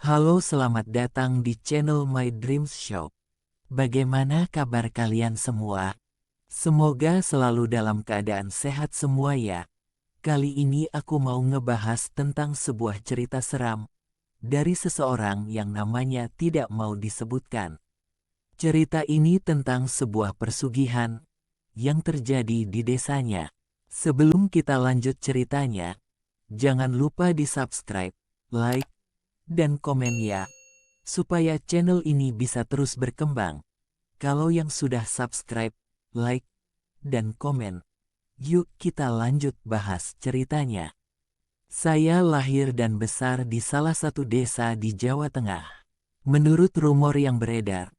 Halo, selamat datang di channel My Dreams Shop. Bagaimana kabar kalian semua? Semoga selalu dalam keadaan sehat semua ya. Kali ini aku mau ngebahas tentang sebuah cerita seram dari seseorang yang namanya tidak mau disebutkan. Cerita ini tentang sebuah persugihan yang terjadi di desanya. Sebelum kita lanjut ceritanya, jangan lupa di-subscribe, like, dan komen ya, supaya channel ini bisa terus berkembang. Kalau yang sudah subscribe, like, dan komen, yuk kita lanjut bahas ceritanya. Saya lahir dan besar di salah satu desa di Jawa Tengah. Menurut rumor yang beredar,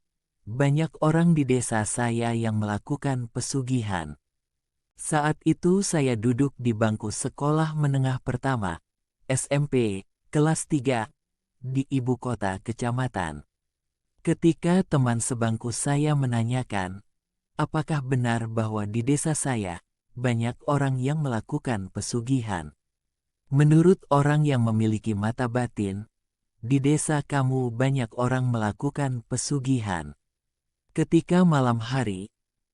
banyak orang di desa saya yang melakukan pesugihan. Saat itu saya duduk di bangku sekolah menengah pertama, SMP, kelas 3, di ibu kota kecamatan. Ketika teman sebangku saya menanyakan, apakah benar bahwa di desa saya banyak orang yang melakukan pesugihan? Menurut orang yang memiliki mata batin, di desa kamu banyak orang melakukan pesugihan. Ketika malam hari,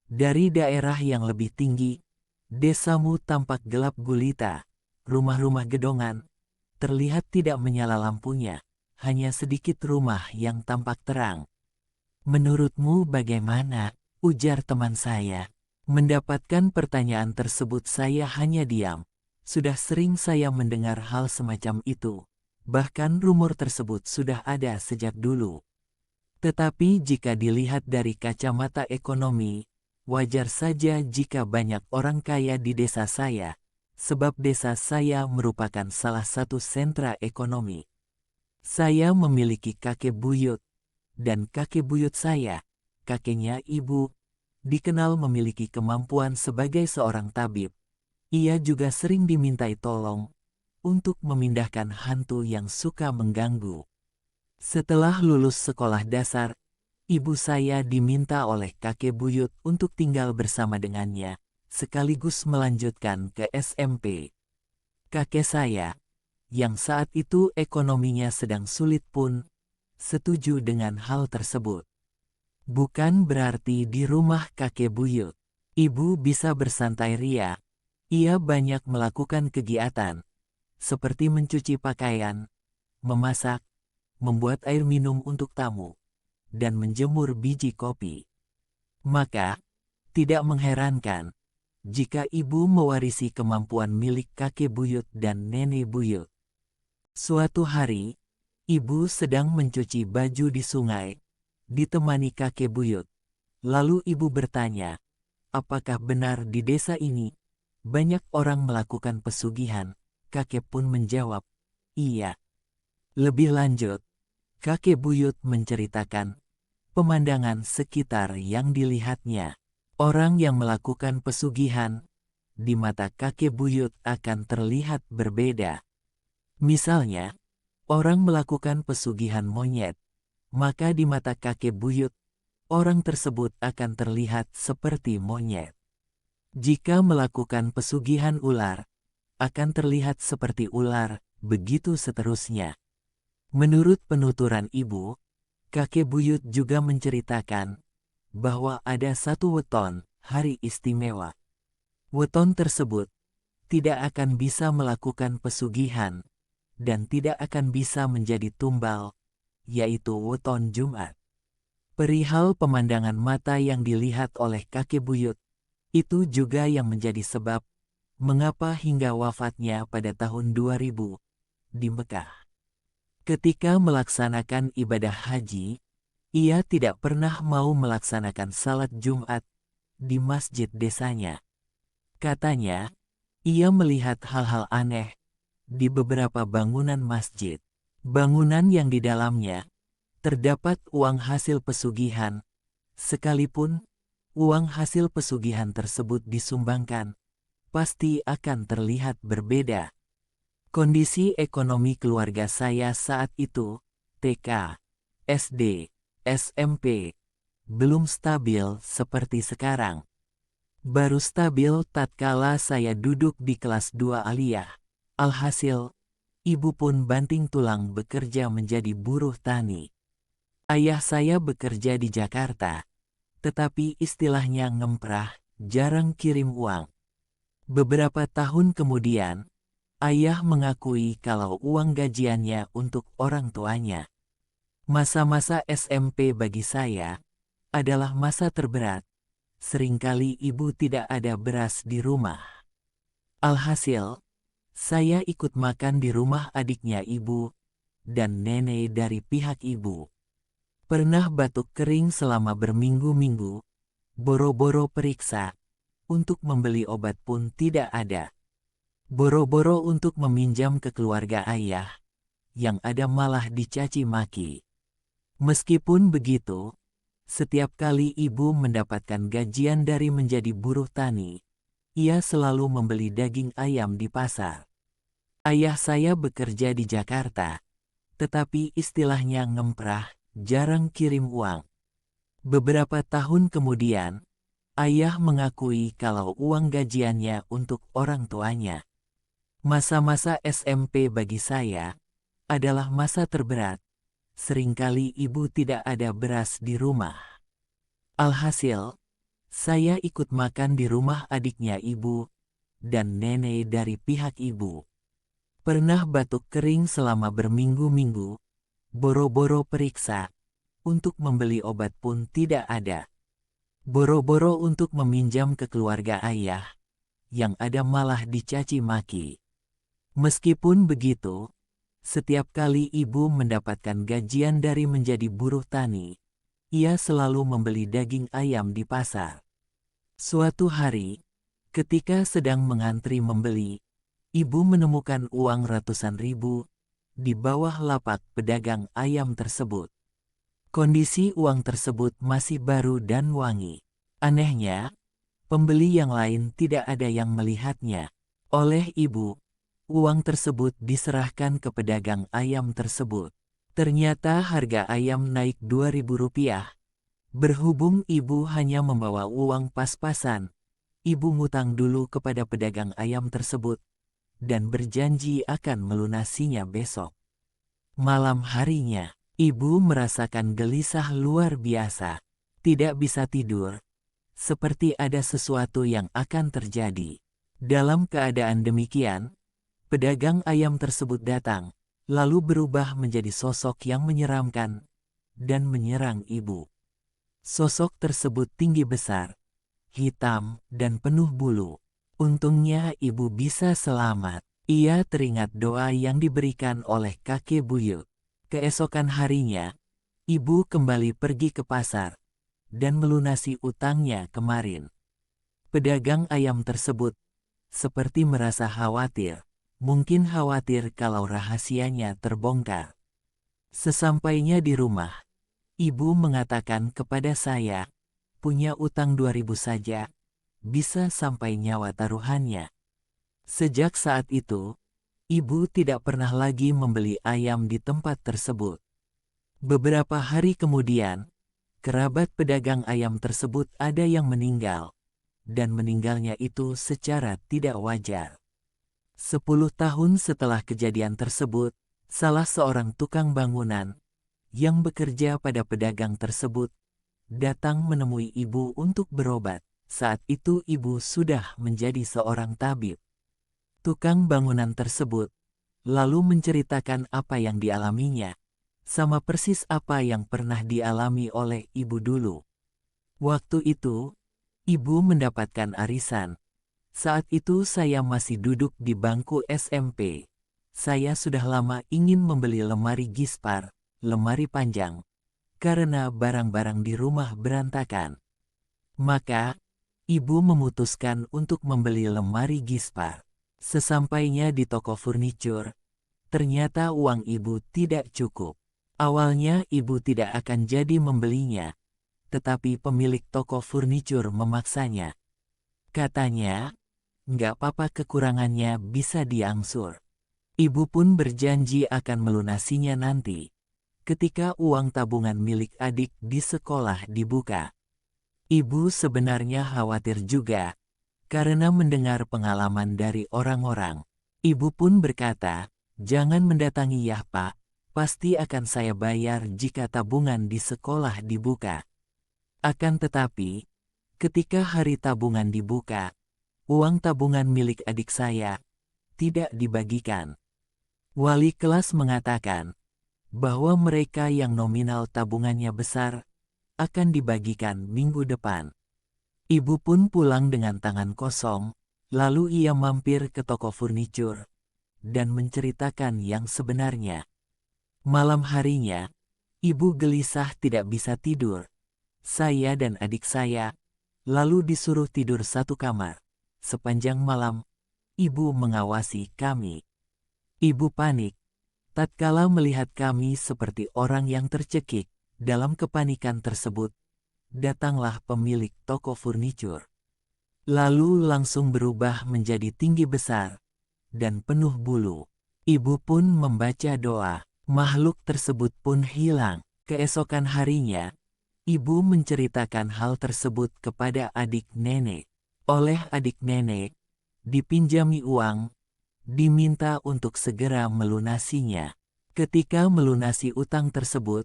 dari daerah yang lebih tinggi, desamu tampak gelap gulita, rumah-rumah gedongan, terlihat tidak menyala lampunya. Hanya sedikit rumah yang tampak terang. Menurutmu bagaimana? Ujar teman saya. Mendapatkan pertanyaan tersebut saya hanya diam. Sudah sering saya mendengar hal semacam itu. Bahkan rumor tersebut sudah ada sejak dulu. Tetapi jika dilihat dari kacamata ekonomi, wajar saja jika banyak orang kaya di desa saya. Sebab desa saya merupakan salah satu sentra ekonomi. Saya memiliki kakek buyut, dan kakek buyut saya, kakeknya ibu, dikenal memiliki kemampuan sebagai seorang tabib. Ia juga sering dimintai tolong untuk memindahkan hantu yang suka mengganggu. Setelah lulus sekolah dasar, ibu saya diminta oleh kakek buyut untuk tinggal bersama dengannya, sekaligus melanjutkan ke SMP. Kakek saya, yang saat itu ekonominya sedang sulit pun, setuju dengan hal tersebut. Bukan berarti di rumah kakek buyut, ibu bisa bersantai ria. Ia banyak melakukan kegiatan, seperti mencuci pakaian, memasak, membuat air minum untuk tamu, dan menjemur biji kopi. Maka, tidak mengherankan, jika ibu mewarisi kemampuan milik kakek buyut dan nenek buyut. Suatu hari, ibu sedang mencuci baju di sungai, ditemani kakek buyut. Lalu ibu bertanya, apakah benar di desa ini banyak orang melakukan pesugihan? Kakek pun menjawab, iya. Lebih lanjut, kakek buyut menceritakan pemandangan sekitar yang dilihatnya. Orang yang melakukan pesugihan, di mata kakek buyut akan terlihat berbeda. Misalnya, orang melakukan pesugihan monyet, maka di mata kakek buyut, orang tersebut akan terlihat seperti monyet. Jika melakukan pesugihan ular, akan terlihat seperti ular, begitu seterusnya. Menurut penuturan ibu, kakek buyut juga menceritakan bahwa ada satu weton, hari istimewa. Weton tersebut tidak akan bisa melakukan pesugihan, dan tidak akan bisa menjadi tumbal, yaitu weton Jumat. Perihal pemandangan mata yang dilihat oleh kakek buyut, itu juga yang menjadi sebab mengapa hingga wafatnya pada tahun 2000 di Mekah. Ketika melaksanakan ibadah haji, ia tidak pernah mau melaksanakan salat Jumat di masjid desanya. Katanya, ia melihat hal-hal aneh di beberapa bangunan masjid. Bangunan yang di dalamnya terdapat uang hasil pesugihan, sekalipun uang hasil pesugihan tersebut disumbangkan, pasti akan terlihat berbeda. Kondisi ekonomi keluarga saya saat itu, TK, SD, SMP, belum stabil seperti sekarang. Baru stabil tatkala saya duduk di kelas 2 aliyah. Alhasil, ibu pun banting tulang bekerja menjadi buruh tani. Ayah saya bekerja di Jakarta, tetapi istilahnya ngemprah, jarang kirim uang. Beberapa tahun kemudian, ayah mengakui kalau uang gajiannya untuk orang tuanya. Masa-masa SMP bagi saya adalah masa terberat. Seringkali ibu tidak ada beras di rumah. Alhasil, saya ikut makan di rumah adiknya ibu dan nenek dari pihak ibu. Pernah batuk kering selama berminggu-minggu, boro-boro periksa, untuk membeli obat pun tidak ada. Boro-boro untuk meminjam ke keluarga ayah, yang ada malah dicaci maki. Meskipun begitu, setiap kali ibu mendapatkan gajian dari menjadi buruh tani, ia selalu membeli daging ayam di pasar. Ayah saya bekerja di Jakarta, tetapi istilahnya ngemprah, jarang kirim uang. Beberapa tahun kemudian, ayah mengakui kalau uang gajiannya untuk orang tuanya. Masa-masa SMP bagi saya adalah masa terberat. Seringkali ibu tidak ada beras di rumah. Alhasil, saya ikut makan di rumah adiknya ibu dan nenek dari pihak ibu. Pernah batuk kering selama berminggu-minggu, boro-boro periksa, untuk membeli obat pun tidak ada. Boro-boro untuk meminjam ke keluarga ayah, yang ada malah dicaci maki. Meskipun begitu, setiap kali ibu mendapatkan gajian dari menjadi buruh tani, ia selalu membeli daging ayam di pasar. Suatu hari, ketika sedang mengantri membeli, ibu menemukan uang ratusan ribu di bawah lapak pedagang ayam tersebut. Kondisi uang tersebut masih baru dan wangi. Anehnya, pembeli yang lain tidak ada yang melihatnya. Oleh ibu, uang tersebut diserahkan ke pedagang ayam tersebut. Ternyata harga ayam naik Rp2.000. Berhubung ibu hanya membawa uang pas-pasan, ibu ngutang dulu kepada pedagang ayam tersebut dan berjanji akan melunasinya besok. Malam harinya, ibu merasakan gelisah luar biasa. Tidak bisa tidur, seperti ada sesuatu yang akan terjadi. Dalam keadaan demikian, pedagang ayam tersebut datang, lalu berubah menjadi sosok yang menyeramkan dan menyerang ibu. Sosok tersebut tinggi besar, hitam, dan penuh bulu. Untungnya ibu bisa selamat. Ia teringat doa yang diberikan oleh kakek buyut. Keesokan harinya, ibu kembali pergi ke pasar dan melunasi utangnya kemarin. Pedagang ayam tersebut seperti merasa khawatir. Mungkin khawatir kalau rahasianya terbongkar. Sesampainya di rumah, ibu mengatakan kepada saya, punya utang 2.000 saja, bisa sampai nyawa taruhannya. Sejak saat itu, ibu tidak pernah lagi membeli ayam di tempat tersebut. Beberapa hari kemudian, kerabat pedagang ayam tersebut ada yang meninggal, dan meninggalnya itu secara tidak wajar. 10 tahun setelah kejadian tersebut, salah seorang tukang bangunan yang bekerja pada pedagang tersebut datang menemui ibu untuk berobat. Saat itu ibu sudah menjadi seorang tabib. Tukang bangunan tersebut lalu menceritakan apa yang dialaminya, sama persis apa yang pernah dialami oleh ibu dulu. Waktu itu, ibu mendapatkan arisan. Saat itu saya masih duduk di bangku SMP. Saya sudah lama ingin membeli lemari Gispar, lemari panjang, karena barang-barang di rumah berantakan. Maka, ibu memutuskan untuk membeli lemari Gispar. Sesampainya di toko furnitur, ternyata uang ibu tidak cukup. Awalnya ibu tidak akan jadi membelinya, tetapi pemilik toko furnitur memaksanya. Katanya, nggak apa-apa, kekurangannya bisa diangsur. Ibu pun berjanji akan melunasinya nanti, ketika uang tabungan milik adik di sekolah dibuka. Ibu sebenarnya khawatir juga, karena mendengar pengalaman dari orang-orang. Ibu pun berkata, Jangan mendatangi ya Pak, pasti akan saya bayar jika tabungan di sekolah dibuka. Akan tetapi, ketika hari tabungan dibuka, uang tabungan milik adik saya tidak dibagikan. Wali kelas mengatakan bahwa mereka yang nominal tabungannya besar akan dibagikan minggu depan. Ibu pun pulang dengan tangan kosong, lalu ia mampir ke toko furnitur dan menceritakan yang sebenarnya. Malam harinya, ibu gelisah tidak bisa tidur. Saya dan adik saya lalu disuruh tidur satu kamar. Sepanjang malam, ibu mengawasi kami. Ibu panik tatkala melihat kami seperti orang yang tercekik. Dalam kepanikan tersebut, datanglah pemilik toko furnitur. Lalu langsung berubah menjadi tinggi besar dan penuh bulu. Ibu pun membaca doa. Makhluk tersebut pun hilang. Keesokan harinya, ibu menceritakan hal tersebut kepada adik nenek. Oleh adik nenek, dipinjami uang, diminta untuk segera melunasinya. Ketika melunasi utang tersebut,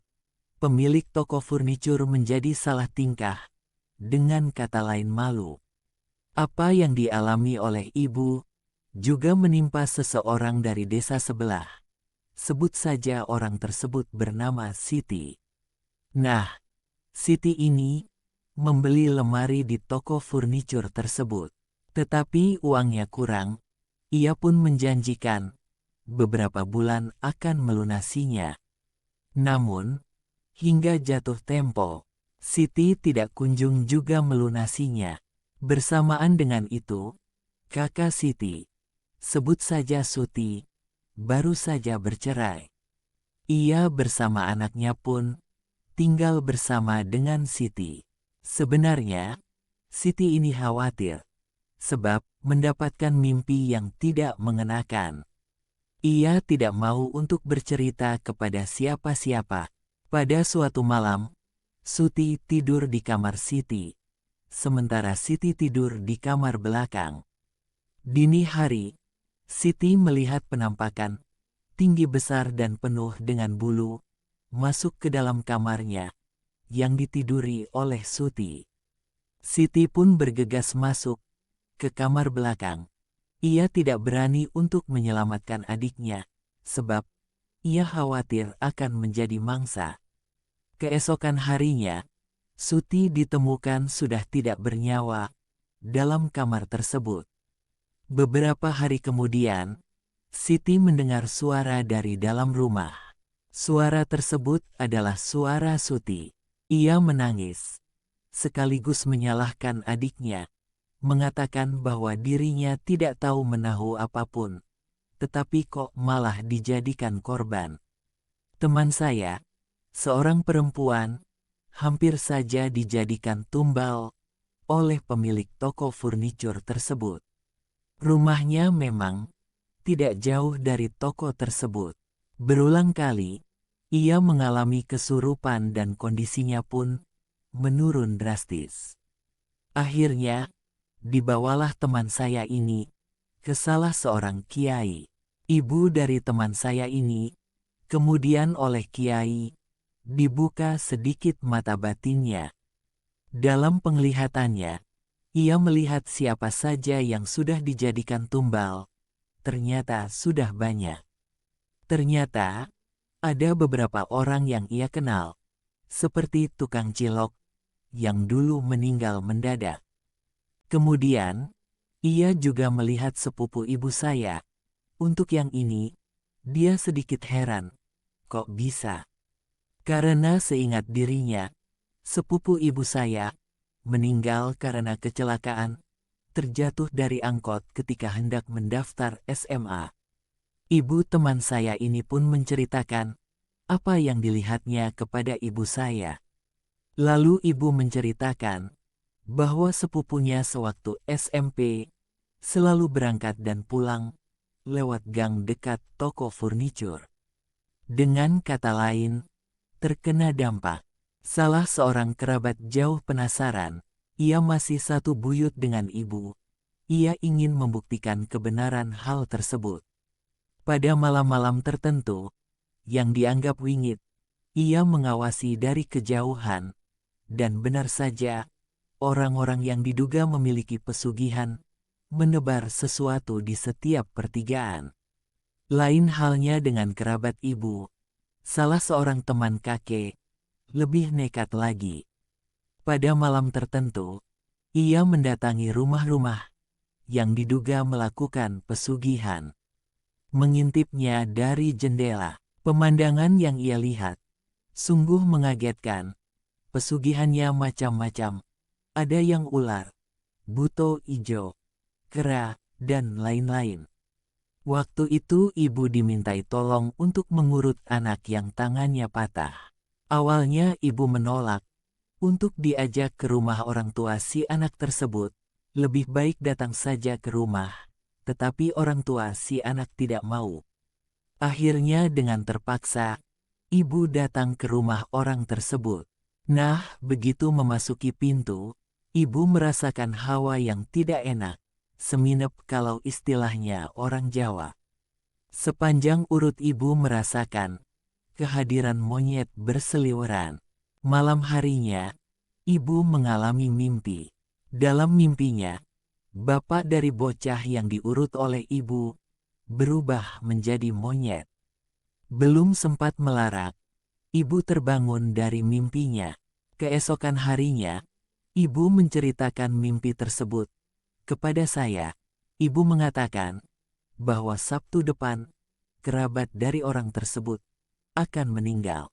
pemilik toko furnitur menjadi salah tingkah, dengan kata lain malu. Apa yang dialami oleh ibu juga menimpa seseorang dari desa sebelah. Sebut saja orang tersebut bernama Siti. Nah, Siti ini membeli lemari di toko furnitur tersebut. Tetapi uangnya kurang, ia pun menjanjikan beberapa bulan akan melunasinya. Namun, hingga jatuh tempo, Siti tidak kunjung juga melunasinya. Bersamaan dengan itu, kakak Siti, sebut saja Suti, baru saja bercerai. Ia bersama anaknya pun tinggal bersama dengan Siti. Sebenarnya, Siti ini khawatir, sebab mendapatkan mimpi yang tidak mengenakan. Ia tidak mau untuk bercerita kepada siapa-siapa. Pada suatu malam, Suti tidur di kamar Siti, sementara Siti tidur di kamar belakang. Dini hari, Siti melihat penampakan tinggi besar dan penuh dengan bulu masuk ke dalam kamarnya yang ditiduri oleh Suti. Siti pun bergegas masuk ke kamar belakang. Ia tidak berani untuk menyelamatkan adiknya, sebab ia khawatir akan menjadi mangsa. Keesokan harinya, Suti ditemukan sudah tidak bernyawa dalam kamar tersebut. Beberapa hari kemudian, Siti mendengar suara dari dalam rumah. Suara tersebut adalah suara Suti. Ia menangis, sekaligus menyalahkan adiknya, mengatakan bahwa dirinya tidak tahu menahu apapun, tetapi kok malah dijadikan korban. Teman saya, seorang perempuan, hampir saja dijadikan tumbal oleh pemilik toko furnitur tersebut. Rumahnya memang tidak jauh dari toko tersebut. Berulang kali, ia mengalami kesurupan dan kondisinya pun menurun drastis. Akhirnya, dibawalah teman saya ini ke salah seorang kiai. Ibu dari teman saya ini, kemudian oleh kiai, dibuka sedikit mata batinnya. Dalam penglihatannya, ia melihat siapa saja yang sudah dijadikan tumbal. Ternyata sudah banyak. Ternyata ada beberapa orang yang ia kenal, seperti tukang cilok yang dulu meninggal mendadak. Kemudian, ia juga melihat sepupu ibu saya. Untuk yang ini, dia sedikit heran, kok bisa? Karena seingat dirinya, sepupu ibu saya meninggal karena kecelakaan, terjatuh dari angkot ketika hendak mendaftar SMA. Ibu teman saya ini pun menceritakan apa yang dilihatnya kepada ibu saya. Lalu ibu menceritakan bahwa sepupunya sewaktu SMP selalu berangkat dan pulang lewat gang dekat toko furnitur. Dengan kata lain, terkena dampak. Salah seorang kerabat jauh penasaran, ia masih satu buyut dengan ibu. Ia ingin membuktikan kebenaran hal tersebut. Pada malam-malam tertentu, yang dianggap wingit, ia mengawasi dari kejauhan, dan benar saja, orang-orang yang diduga memiliki pesugihan menebar sesuatu di setiap pertigaan. Lain halnya dengan kerabat ibu, salah seorang teman kakek, lebih nekat lagi. Pada malam tertentu, ia mendatangi rumah-rumah yang diduga melakukan pesugihan. Mengintipnya dari jendela, pemandangan yang ia lihat sungguh mengagetkan. Pesugihannya macam-macam, ada yang ular, buto ijo, kera, dan lain-lain. Waktu itu ibu dimintai tolong untuk mengurut anak yang tangannya patah. Awalnya ibu menolak untuk diajak ke rumah orang tua si anak tersebut. Lebih baik datang saja ke rumah, tetapi orang tua si anak tidak mau. Akhirnya dengan terpaksa, ibu datang ke rumah orang tersebut. Nah, begitu memasuki pintu, ibu merasakan hawa yang tidak enak, seminep kalau istilahnya orang Jawa. Sepanjang urut ibu merasakan kehadiran monyet berseliweran. Malam harinya, ibu mengalami mimpi. Dalam mimpinya, bapak dari bocah yang diurut oleh ibu berubah menjadi monyet. Belum sempat melarak, ibu terbangun dari mimpinya. Keesokan harinya, ibu menceritakan mimpi tersebut kepada saya. Ibu mengatakan bahwa Sabtu depan, kerabat dari orang tersebut akan meninggal.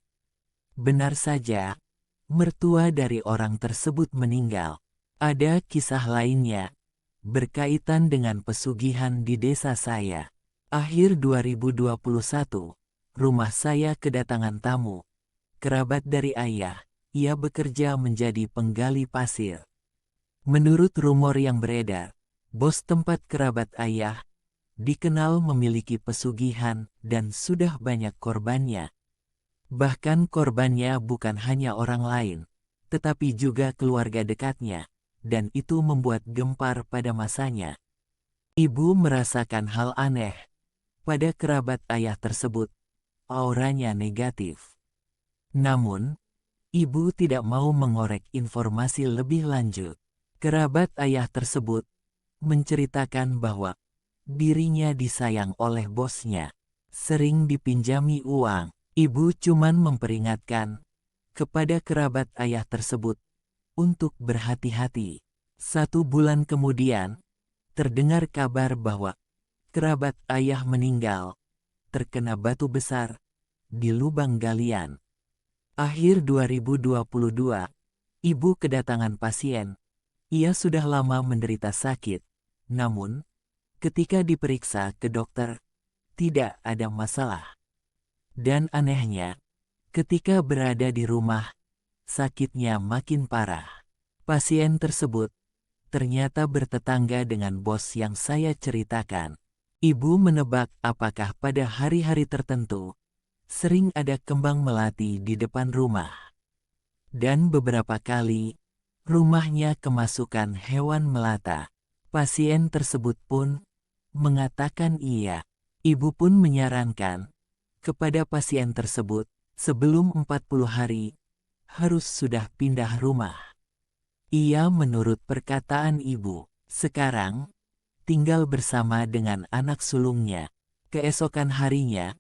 Benar saja, mertua dari orang tersebut meninggal. Ada kisah lainnya berkaitan dengan pesugihan di desa saya. Akhir 2021, rumah saya kedatangan tamu. Kerabat dari ayah, ia bekerja menjadi penggali pasir. Menurut rumor yang beredar, bos tempat kerabat ayah dikenal memiliki pesugihan dan sudah banyak korbannya. Bahkan korbannya bukan hanya orang lain, tetapi juga keluarga dekatnya, dan itu membuat gempar pada masanya. Ibu merasakan hal aneh pada kerabat ayah tersebut, auranya negatif. Namun, ibu tidak mau mengorek informasi lebih lanjut. Kerabat ayah tersebut menceritakan bahwa dirinya disayang oleh bosnya, sering dipinjami uang. Ibu cuman memperingatkan kepada kerabat ayah tersebut untuk berhati-hati. 1 bulan kemudian, terdengar kabar bahwa kerabat ayah meninggal, terkena batu besar di lubang galian. Akhir 2022, ibu kedatangan pasien. Ia sudah lama menderita sakit, namun ketika diperiksa ke dokter, tidak ada masalah. Dan anehnya, ketika berada di rumah, sakitnya makin parah. Pasien tersebut ternyata bertetangga dengan bos yang saya ceritakan. Ibu menebak apakah pada hari-hari tertentu, sering ada kembang melati di depan rumah. Dan beberapa kali, rumahnya kemasukan hewan melata. Pasien tersebut pun mengatakan iya. Ibu pun menyarankan kepada pasien tersebut, sebelum 40 hari, harus sudah pindah rumah. Ia menurut perkataan ibu, sekarang tinggal bersama dengan anak sulungnya. Keesokan harinya,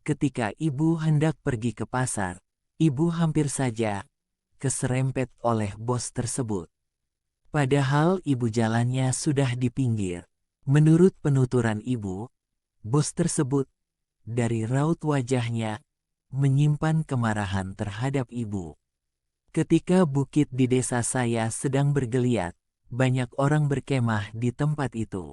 ketika ibu hendak pergi ke pasar, ibu hampir saja keserempet oleh bos tersebut. Padahal ibu jalannya sudah di pinggir. Menurut penuturan ibu, bos tersebut dari raut wajahnya menyimpan kemarahan terhadap ibu. Ketika bukit di desa saya sedang bergeliat, banyak orang berkemah di tempat itu.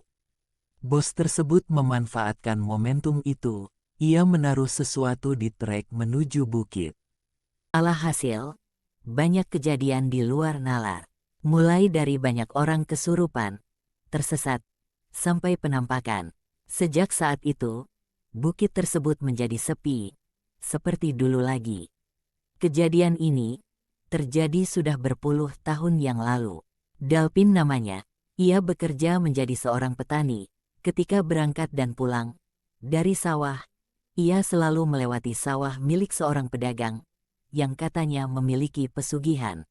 Bos tersebut memanfaatkan momentum itu. Ia menaruh sesuatu di trek menuju bukit. Alhasil, banyak kejadian di luar nalar. Mulai dari banyak orang kesurupan, tersesat, sampai penampakan. Sejak saat itu, bukit tersebut menjadi sepi, seperti dulu lagi. Kejadian ini terjadi sudah berpuluh tahun yang lalu. Dalpin namanya, ia bekerja menjadi seorang petani. Ketika berangkat dan pulang Dari sawah, ia selalu melewati sawah milik seorang pedagang yang katanya memiliki pesugihan.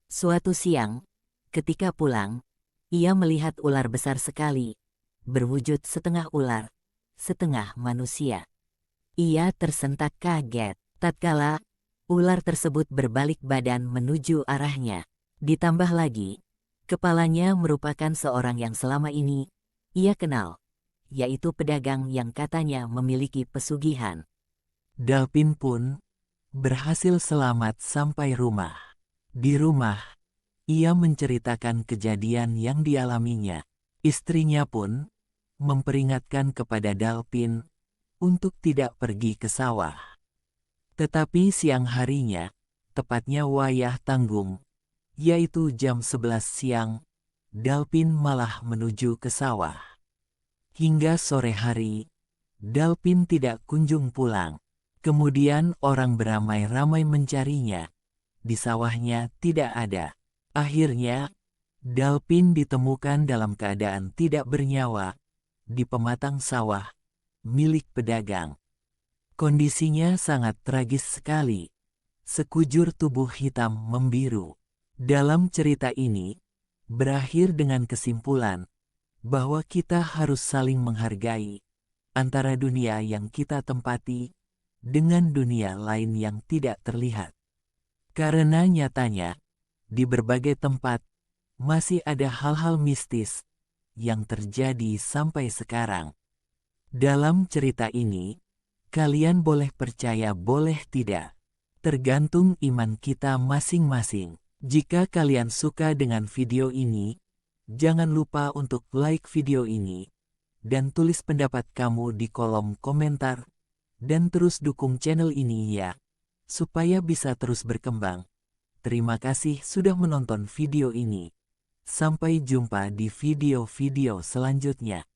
Suatu siang, ketika pulang, ia melihat ular besar sekali, berwujud setengah ular, setengah manusia. Ia tersentak kaget, tatkala ular tersebut berbalik badan menuju arahnya. Ditambah lagi, kepalanya merupakan seorang yang selama ini ia kenal, yaitu pedagang yang katanya memiliki pesugihan. Dalpin pun berhasil selamat sampai rumah. Di rumah, ia menceritakan kejadian yang dialaminya. Istrinya pun memperingatkan kepada Dalpin untuk tidak pergi ke sawah. Tetapi siang harinya, tepatnya wayah tanggung, yaitu jam 11 siang, Dalpin malah menuju ke sawah. Hingga sore hari, Dalpin tidak kunjung pulang. Kemudian orang beramai-ramai mencarinya. Di sawahnya tidak ada. Akhirnya, Dalpin ditemukan dalam keadaan tidak bernyawa di pematang sawah milik pedagang. Kondisinya sangat tragis sekali. Sekujur tubuh hitam membiru. Dalam cerita ini, berakhir dengan kesimpulan bahwa kita harus saling menghargai antara dunia yang kita tempati dengan dunia lain yang tidak terlihat. Karena nyatanya, di berbagai tempat, masih ada hal-hal mistis yang terjadi sampai sekarang. Dalam cerita ini, kalian boleh percaya boleh tidak, tergantung iman kita masing-masing. Jika kalian suka dengan video ini, jangan lupa untuk like video ini, dan tulis pendapat kamu di kolom komentar, dan terus dukung channel ini ya, supaya bisa terus berkembang. Terima kasih sudah menonton video ini. Sampai jumpa di video-video selanjutnya.